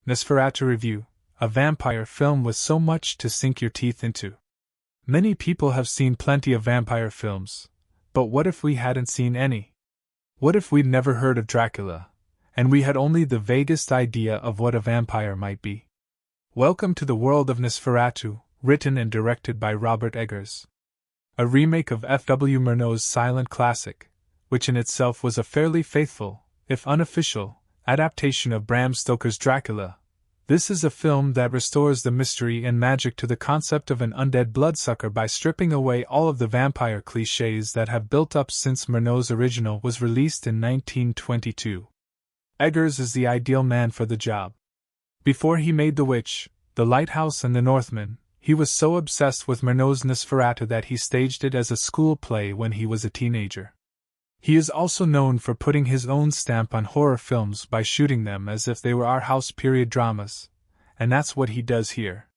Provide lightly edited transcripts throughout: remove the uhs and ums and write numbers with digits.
Nosferatu Review, a vampire film with so much to sink your teeth into. Many people have seen plenty of vampire films, but what if we hadn't seen any? What if we'd never heard of Dracula, and we had only the vaguest idea of what a vampire might be? Welcome to the world of Nosferatu, written and directed by Robert Eggers. A remake of FW Murnau's silent classic, which in itself was a fairly faithful, if unofficial, adaptation of Bram Stoker's Dracula. This is a film that restores the mystery and magic to the concept of an undead bloodsucker by stripping away all of the vampire clichés that have built up since Murnau's original was released in 1922. Eggers is the ideal man for the job. Before he made The Witch, The Lighthouse and The Northman, he was so obsessed with Murnau's Nosferatu that he staged it as a school play when he was a teenager. He is also known for putting his own stamp on horror films by shooting them as if they were our house period dramas, and that's what he does here.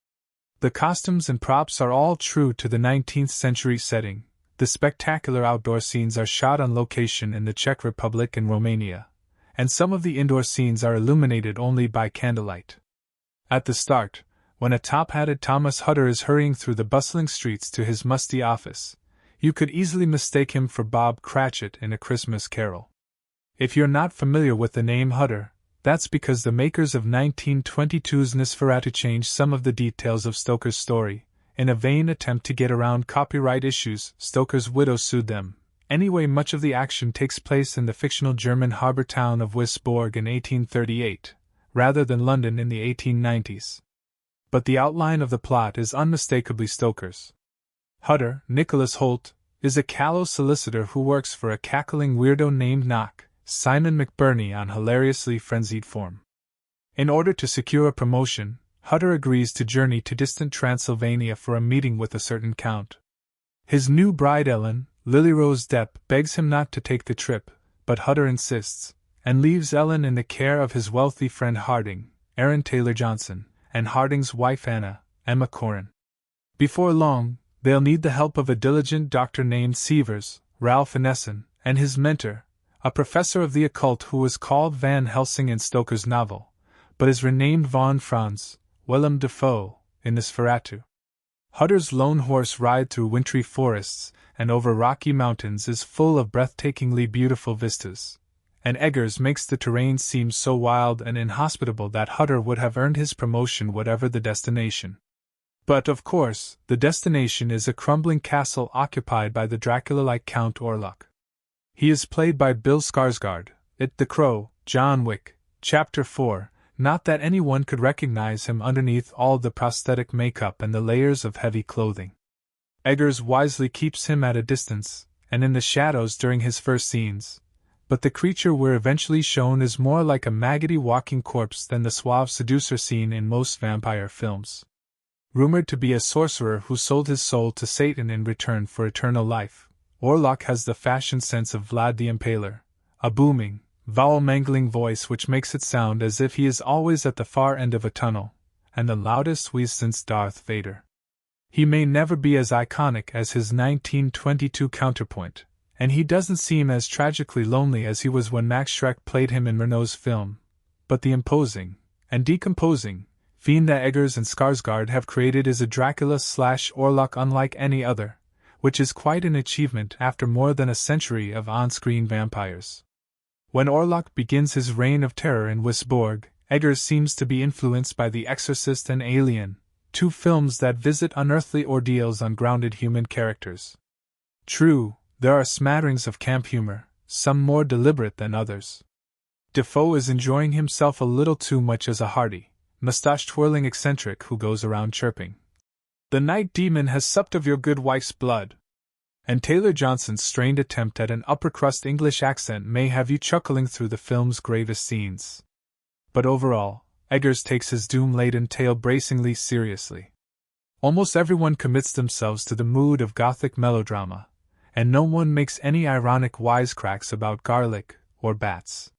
The costumes and props are all true to the 19th century setting. The spectacular outdoor scenes are shot on location in the Czech Republic and Romania, and some of the indoor scenes are illuminated only by candlelight. At the start, when a top-hatted Thomas Hutter is hurrying through the bustling streets to his musty office, you could easily mistake him for Bob Cratchit in A Christmas Carol. If you're not familiar with the name Hutter, that's because the makers of 1922's Nosferatu changed some of the details of Stoker's story. In a vain attempt to get around copyright issues, Stoker's widow sued them. Anyway, much of the action takes place in the fictional German harbor town of Wisborg in 1838, rather than London in the 1890s. But the outline of the plot is unmistakably Stoker's. Hutter, Nicholas Holt, is a callow solicitor who works for a cackling weirdo named Knock, Simon McBurney, on hilariously frenzied form. In order to secure a promotion, Hutter agrees to journey to distant Transylvania for a meeting with a certain count. His new bride Ellen, Lily Rose Depp, begs him not to take the trip, but Hutter insists, and leaves Ellen in the care of his wealthy friend Harding, Aaron Taylor Johnson, and Harding's wife Anna, Emma Corrin. Before long, they'll need the help of a diligent doctor named Sievers, Ralph Ineson, and his mentor, a professor of the occult who was called Van Helsing in Stoker's novel, but is renamed Von Franz, Willem Dafoe, in Nosferatu. Hutter's lone horse ride through wintry forests and over rocky mountains is full of breathtakingly beautiful vistas, and Eggers makes the terrain seem so wild and inhospitable that Hutter would have earned his promotion whatever the destination. But, of course, the destination is a crumbling castle occupied by the Dracula-like Count Orlok. He is played by Bill Skarsgård, The Crow, John Wick, Chapter 4, not that anyone could recognize him underneath all the prosthetic makeup and the layers of heavy clothing. Eggers wisely keeps him at a distance, and in the shadows during his first scenes, but the creature we're eventually shown is more like a maggoty walking corpse than the suave seducer seen in most vampire films. Rumored to be a sorcerer who sold his soul to Satan in return for eternal life, Orlok has the fashion sense of Vlad the Impaler, a booming, vowel-mangling voice which makes it sound as if he is always at the far end of a tunnel, and the loudest wheeze since Darth Vader. He may never be as iconic as his 1922 counterpoint, and he doesn't seem as tragically lonely as he was when Max Schreck played him in Murnau's film, but the imposing, and decomposing, fiend that Eggers and Skarsgård have created is a Dracula/Orlok unlike any other, which is quite an achievement after more than a century of on-screen vampires. When Orlok begins his reign of terror in Wisborg, Eggers seems to be influenced by The Exorcist and Alien, two films that visit unearthly ordeals on grounded human characters. True, there are smatterings of camp humor, some more deliberate than others. Dafoe is enjoying himself a little too much as a hearty, mustache-twirling eccentric who goes around chirping, "The night demon has supped of your good wife's blood." And Taylor Johnson's strained attempt at an upper-crust English accent may have you chuckling through the film's gravest scenes. But overall, Eggers takes his doom-laden tale bracingly seriously. Almost everyone commits themselves to the mood of gothic melodrama, and no one makes any ironic wisecracks about garlic or bats.